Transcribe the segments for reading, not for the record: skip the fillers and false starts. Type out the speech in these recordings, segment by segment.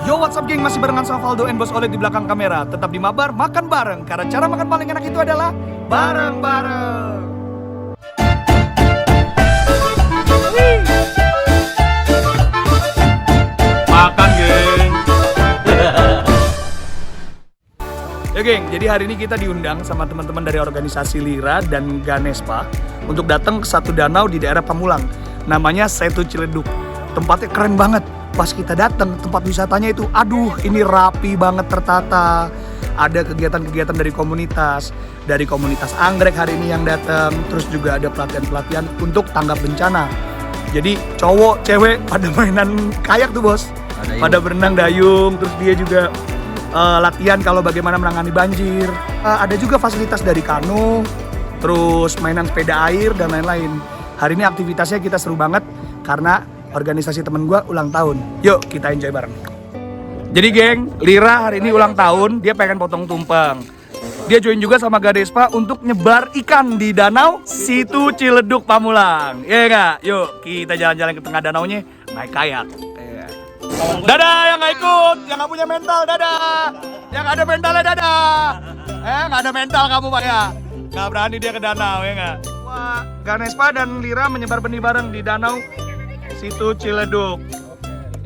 Yo, what's up geng? Masih barengan sama Valdo and Bos Oleg di belakang kamera. Tetap di Mabar, makan bareng. Karena cara makan paling enak itu adalah bareng-bareng. Makan geng. Ya geng, jadi hari ini kita diundang sama teman-teman dari organisasi Lira dan Ganespa untuk datang ke satu danau di daerah Pamulang. Namanya Setu Ciledug. Tempatnya keren banget. Pas kita datang, tempat wisatanya itu, aduh, ini rapi banget, tertata. Ada kegiatan-kegiatan dari komunitas anggrek hari ini yang datang. Terus juga ada pelatihan-pelatihan untuk tanggap bencana. Jadi cowok, cewek pada mainan kayak tuh bos, pada berenang dayung. Terus dia juga latihan kalau bagaimana menangani banjir. Ada juga fasilitas dari kano, terus mainan sepeda air dan lain-lain. Hari ini aktivitasnya kita seru banget karena organisasi temen gue ulang tahun. Yuk kita enjoy bareng. Jadi geng, Lira hari ini ulang tahun, dia pengen potong tumpeng. Dia join juga sama Ganespa untuk nyebar ikan di danau Setu Ciledug Pamulang. Iya gak? Yuk kita jalan-jalan ke tengah danaunya naik kayak. Dadah yang gak ikut, yang gak punya mental dadah. Yang ada mentalnya dadah. Gak ada mental kamu pak ya. Gak berani dia ke danau ya gak? Wah, Ganespa dan Lira menyebar benih bareng di danau Setu Ciledug.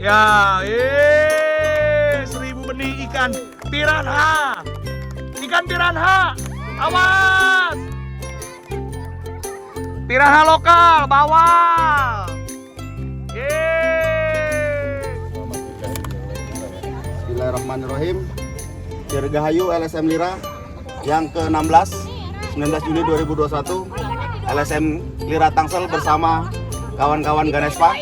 Ya, 1000 benih ikan piranha. Ikan piranha. Awas. Piranha lokal, bawal. Bismillahirrahmanirrahim. Dirgahayu LSM Lira yang ke-16 19 Juni 2021. LSM Lira Tangsel bersama kawan-kawan Ganespa,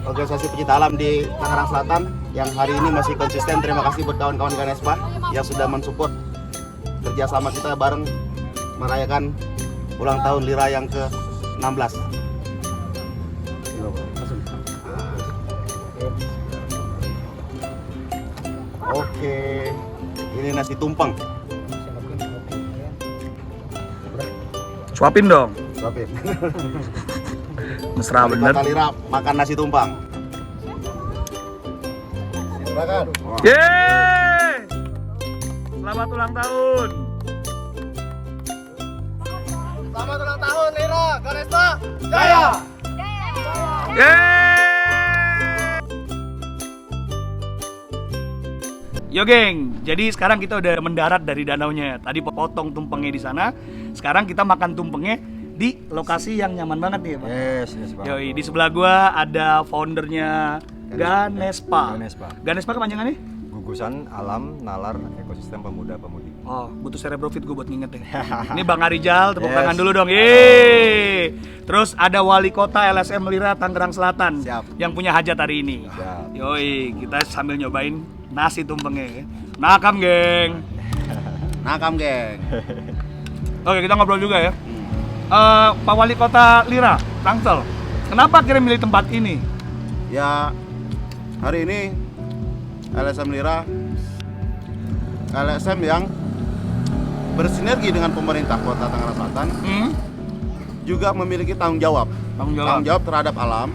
organisasi pecinta alam di Tangerang Selatan yang hari ini masih konsisten. Terima kasih buat kawan-kawan Ganespa yang sudah mensupport kerjasama kita bareng merayakan ulang tahun Lira yang ke-16. Oke, ini nasi tumpeng. Suapin dong. Suapin. Mesra bener. Lira makan nasi tumpang. Silakan. Yeay! Selamat ulang tahun. Selamat ulang tahun Lira, Ganespa. Jaya. Yeay! Yo geng, jadi sekarang kita udah mendarat dari danaunya. Tadi potong tumpengnya di sana. Sekarang kita makan tumpengnya di lokasi yang nyaman banget nih, Pak. Yes Bang. Yoi, di sebelah gua ada foundernya Ganespa. Ganespa kepanjangannya? Gugusan Alam Nalar Ekosistem Pemuda Pemudi. Oh, butuh cerebrofit gue buat nginget ya. Ini Bang Arijal, tepuk Yes. tangan dulu dong. Yeay. Terus ada Wali Kota LSM Lira Tangerang Selatan. Siap. Yang punya hajat hari ini. Siap. Yoi, kita sambil nyobain nasi tumpengnya. Nakam, geng. Nakam, geng. Oke, kita ngobrol juga ya. Pak Wali Kota Lira, Tangsel, kenapa akhirnya milih tempat ini? Ya, hari ini LSM Lira, LSM yang bersinergi dengan pemerintah Kota Tangerang Selatan juga memiliki tanggung jawab terhadap alam,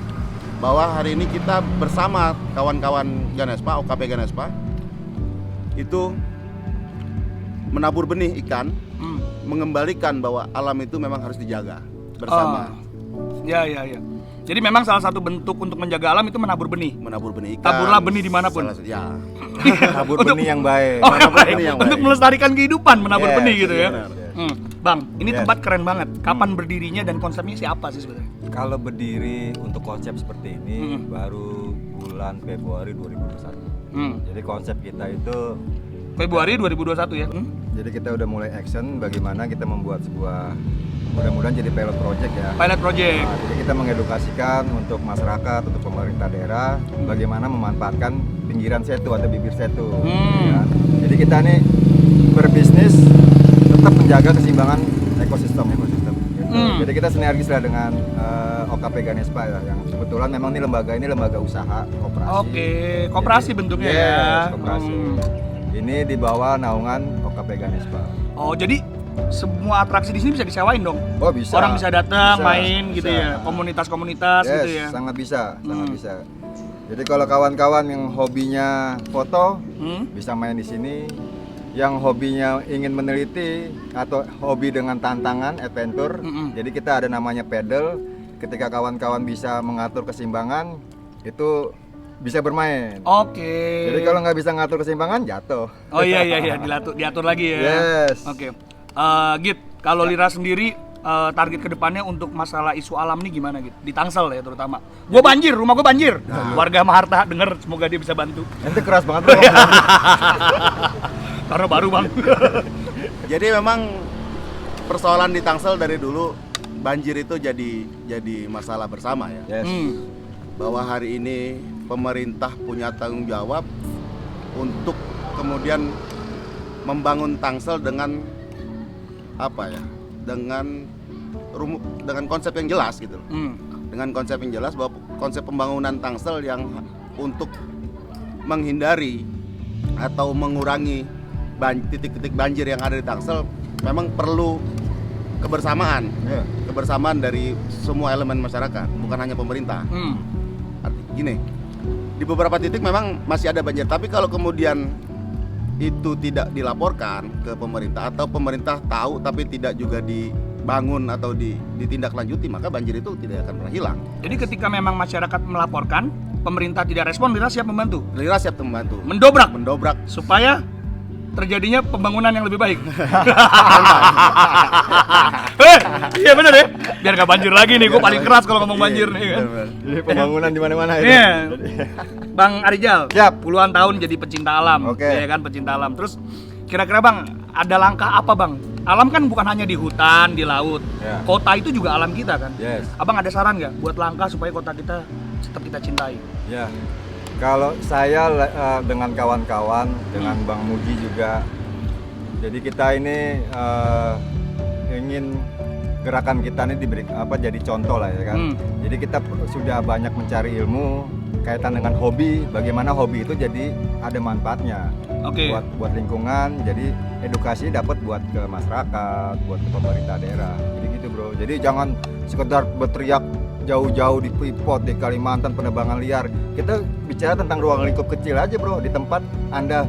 bahwa hari ini kita bersama kawan-kawan Ganespa, OKP Ganespa itu menabur benih ikan, mengembalikan bahwa alam itu memang harus dijaga bersama. Ya. Jadi memang salah satu bentuk untuk menjaga alam itu menabur benih. Menabur benih ikan. Taburlah benih dimanapun. Ya. Tabur benih yang baik. Oh, yang baik. benih yang Untuk baik. melestarikan kehidupan, menabur Yes, benih gitu ya. benar. Bang, ini Yes. tempat keren banget. Kapan berdirinya dan konsepnya siapa sih sebenarnya? Kalau berdiri untuk konsep seperti ini baru bulan Februari 2021. Jadi konsep kita itu Februari 2021 ya. jadi kita udah mulai action bagaimana kita membuat sebuah, mudah-mudahan jadi pilot project ya. Pilot project. Nah, jadi kita mengedukasikan untuk masyarakat, untuk pemerintah daerah bagaimana memanfaatkan pinggiran setu atau bibir setu. Ya. Jadi kita nih berbisnis tetap menjaga keseimbangan ekosistem. Jadi kita sinergis lah dengan OKP Ganespa ya, yang kebetulan memang ini lembaga usaha koperasi. Oke, koperasi bentuknya Yes, ya. koperasi. Ini di bawah naungan OKP Ganespa. Oh, jadi semua atraksi di sini bisa disewain dong? Oh bisa. Orang bisa datang, Bisa, main gitu bisa. ya, komunitas-komunitas Yes, gitu ya. sangat bisa, sangat bisa. Jadi kalau kawan-kawan yang hobinya foto Hmm? bisa main di sini. Yang hobinya ingin meneliti atau hobi dengan tantangan, adventure. Mm-mm. Jadi kita ada namanya pedal. Ketika kawan-kawan bisa mengatur keseimbangan, itu bisa bermain. Oke. Jadi kalau nggak bisa ngatur keseimbangan, jatuh. Oh iya, diatur lagi ya. Yes. Oke. Git, kalau Lira sendiri target kedepannya untuk masalah isu alam nih gimana Git? Di Tangsel ya terutama. Gue banjir, rumah gue banjir. Warga Maharta denger, semoga dia bisa bantu. Nanti keras banget bro. Karena baru bang. Jadi memang persoalan di Tangsel dari dulu banjir itu jadi masalah bersama ya. Yes. Bahwa hari ini pemerintah punya tanggung jawab untuk kemudian membangun Tangsel dengan apa ya? Dengan konsep yang jelas gitu. Dengan konsep yang jelas bahwa konsep pembangunan Tangsel yang untuk menghindari atau mengurangi titik-titik banjir yang ada di Tangsel memang perlu kebersamaan. Yeah. Kebersamaan dari semua elemen masyarakat, bukan hanya pemerintah. Gini, di beberapa titik memang masih ada banjir, tapi kalau kemudian itu tidak dilaporkan ke pemerintah atau pemerintah tahu tapi tidak juga dibangun atau ditindaklanjuti, maka banjir itu tidak akan pernah hilang. Jadi ketika memang masyarakat melaporkan, pemerintah tidak respon, Lira siap membantu. Lira siap membantu. Mendobrak supaya terjadinya pembangunan yang lebih baik. Iya bener ya. Biar gak banjir lagi nih, gue paling keras kalau ngomong banjir nih kan. Jadi pembangunan di mana-mana itu. Iya. Bang Arijal, Siap. puluhan tahun jadi pecinta alam, Oke. ya kan pecinta alam. Terus kira-kira Bang, ada langkah apa Bang? Alam kan bukan hanya di hutan, di laut. Ya. Kota itu juga alam kita kan. Yes. Abang ada saran nggak buat langkah supaya kota kita tetap kita cintai? Ya. Kalau saya dengan kawan-kawan, dengan Bang Muji juga, jadi kita ini ingin gerakan kita ini diberi jadi contoh lah ya kan. Jadi kita sudah banyak mencari ilmu kaitan dengan hobi, bagaimana hobi itu jadi ada manfaatnya. Oke. Buat lingkungan, jadi edukasi dapat buat ke masyarakat, buat ke pemerintah daerah. Jadi gitu bro. Jadi jangan sekedar berteriak jauh-jauh di Freeport, di Kalimantan, penebangan liar. Kita bicara tentang ruang lingkup kecil aja bro, di tempat Anda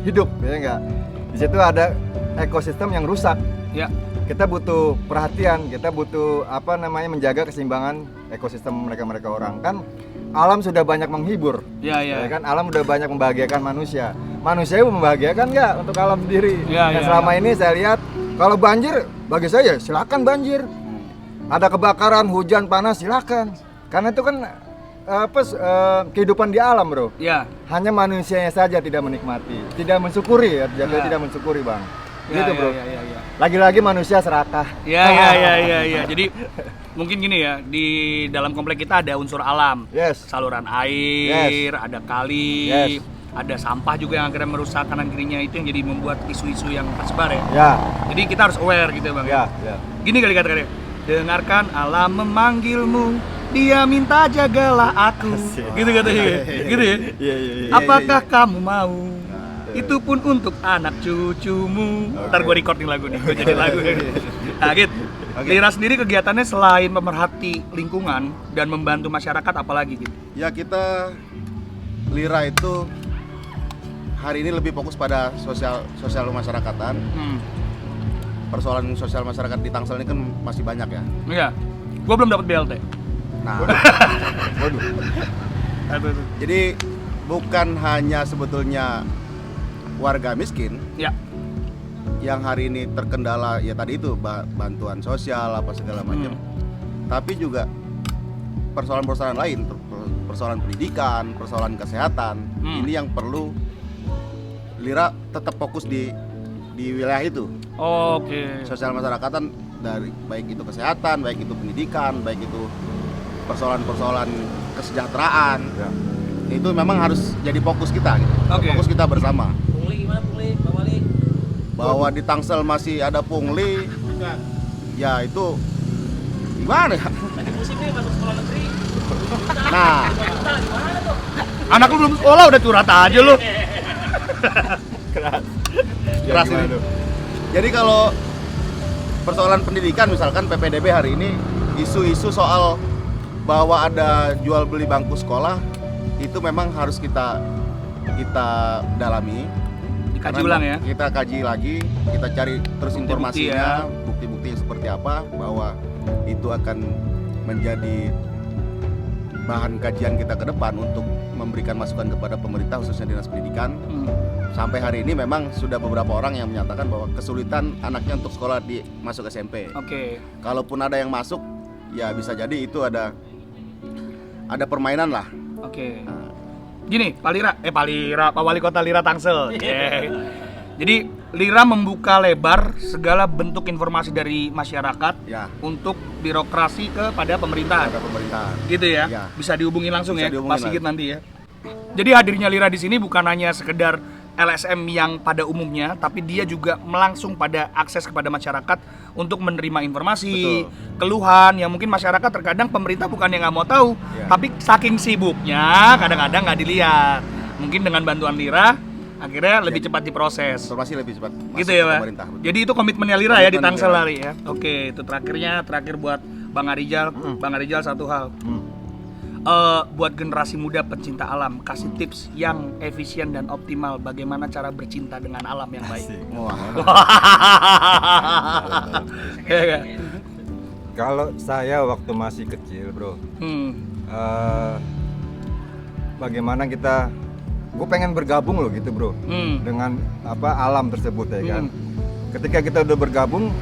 hidup, ya enggak? Di situ ada ekosistem yang rusak. Ya. Kita butuh perhatian, kita butuh menjaga keseimbangan ekosistem mereka orang kan. Alam sudah banyak menghibur, Ya. ya kan? Alam sudah banyak membahagiakan manusia. Manusia membahagiakan nggak untuk alam sendiri? Ya, Dan ya, selama ya. ini saya lihat kalau banjir, bagi saya silakan banjir. Ada kebakaran, hujan, panas, silakan. Karena itu kan kehidupan di alam, bro. Ya. Hanya manusianya saja tidak menikmati, tidak mensyukuri ya, Ya. tidak mensyukuri, Bang. Ya, Gitu, bro. Ya. Lagi-lagi manusia serakah. Ya. Jadi mungkin gini ya, di dalam komplek kita ada unsur alam. Yes. Saluran air, ada kali, Yes. ada sampah juga yang akhirnya merusak kanan kirinya, itu yang jadi membuat isu-isu yang tersebar ya. Ya. Jadi kita harus aware gitu Bang. Ya. Gini kali kata-katanya, dengarkan alam memanggilmu, dia minta jagalah aku. Asik. Gitu katanya. Gitu ya. Iya. Apakah kamu mau? Itu pun untuk anak cucumu. Ntar gue recording lagu nih, gue jadi lagu. Nah Git, Lira sendiri kegiatannya selain memerhati lingkungan dan membantu masyarakat apalagi Git? Ya kita Lira itu hari ini lebih fokus pada sosial masyarakatan. Persoalan sosial masyarakat di Tangsel ini kan masih banyak ya. Iya, gue belum dapat BLT. Nah, Waduh. jadi bukan hanya sebetulnya warga miskin Ya, yang hari ini terkendala ya tadi itu bantuan sosial apa segala macam, tapi juga persoalan-persoalan lain, persoalan pendidikan, persoalan kesehatan. Ini yang perlu Lira tetap fokus di wilayah itu. oke. Sosial masyarakatan dari baik itu kesehatan, baik itu pendidikan, baik itu persoalan-persoalan kesejahteraan. Ya. Itu memang harus jadi fokus kita gitu. Oke. Fokus kita bersama. Pungli gimana Pungli, Bang Wali? Bahwa di Tangsel masih ada pungli, ya itu gimana ya? Lagi musim nih masuk sekolah negeri. Nah, Gimana tuh? Anak lu belum sekolah udah curhat aja lu. Keras Keras ini. Jadi kalau persoalan pendidikan misalkan PPDB hari ini isu-isu soal bahwa ada jual beli bangku sekolah itu memang harus kita dalami. Dikaji Karena ulang ya. Kita kaji lagi, kita cari terus Bukti-bukti informasinya, bukti-bukti seperti apa bahwa itu akan menjadi bahan kajian kita ke depan untuk memberikan masukan kepada pemerintah khususnya Dinas Pendidikan. Sampai hari ini memang sudah beberapa orang yang menyatakan bahwa kesulitan anaknya untuk sekolah masuk SMP. Oke. Kalaupun ada yang masuk, ya bisa jadi itu ada permainan lah. Oke. Gini, Pak Wali Kota Lira Tangsel. Jadi Lira membuka lebar segala bentuk informasi dari masyarakat Ya, untuk birokrasi kepada pemerintahan. ada pemerintah. Gitu ya. Ya. Bisa dihubungi langsung Bisa ya, dihubungi Pak Sigit nanti ya. Jadi hadirnya Lira di sini bukan hanya sekedar LSM yang pada umumnya, tapi dia juga melangsung pada akses kepada masyarakat untuk menerima informasi, Betul. keluhan yang mungkin masyarakat terkadang pemerintah bukan yang nggak mau tahu, Ya. tapi saking sibuknya kadang-kadang nggak dilihat. Mungkin dengan bantuan Lira akhirnya lebih cepat diproses. Informasi lebih cepat masuk Gitu ya, ke Pak. pemerintah. Betul. Jadi itu komitmennya Lira ya di Komitmen Tangsel Lira. hari ya. Oke, itu terakhir buat Bang Arijal. Bang Arijal satu hal. Buat generasi muda pencinta alam, kasih tips yang efisien dan optimal bagaimana cara bercinta dengan alam yang baik. Wah, Ya, ya. Kalau saya waktu masih kecil, bro, bagaimana gue pengen bergabung loh gitu, bro, dengan alam tersebut ya kan. Ketika kita udah bergabung,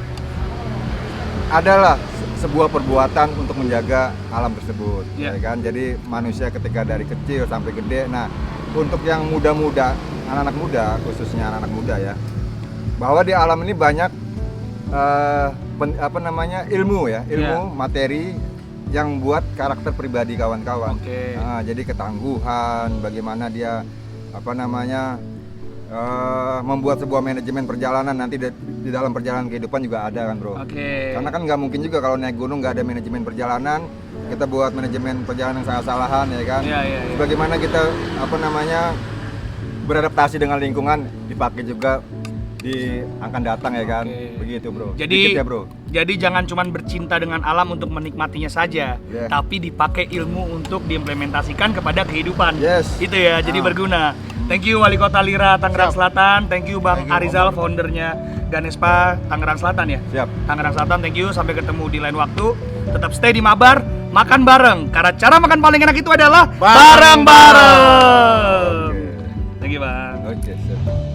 adalah sebuah perbuatan untuk menjaga alam tersebut, Ya. ya kan. Jadi manusia ketika dari kecil sampai gede, nah untuk yang muda-muda, anak-anak muda, khususnya anak-anak muda ya, bahwa di alam ini banyak ilmu ya, ilmu materi yang buat karakter pribadi kawan-kawan. Oke. Nah, jadi ketangguhan, bagaimana dia membuat sebuah manajemen perjalanan nanti di dalam perjalanan kehidupan juga ada kan, bro. Oke. Karena kan nggak mungkin juga kalau naik gunung nggak ada manajemen perjalanan, kita buat manajemen perjalanan yang salah-salahan ya kan. Iya, iya, iya. Bagaimana kita beradaptasi dengan lingkungan dipakai juga di akan datang ya kan. Oke. Begitu, bro. Jadi Sedikit ya, bro. Jadi jangan cuma bercinta dengan alam untuk menikmatinya saja, Yeah. tapi dipakai ilmu untuk diimplementasikan kepada kehidupan. Yes. Itu ya, jadi berguna. Thank you Wali Kota Lira Tangerang Selatan, thank you Bang Thank you, Arizal foundernya Ganespa Tangerang Selatan ya. Siap. Tangerang Selatan, thank you, sampai ketemu di lain waktu. Tetap stay di Mabar, makan bareng. Karena cara makan paling enak itu adalah bareng-bareng. Oke. Thank you Bang. Oke, siap.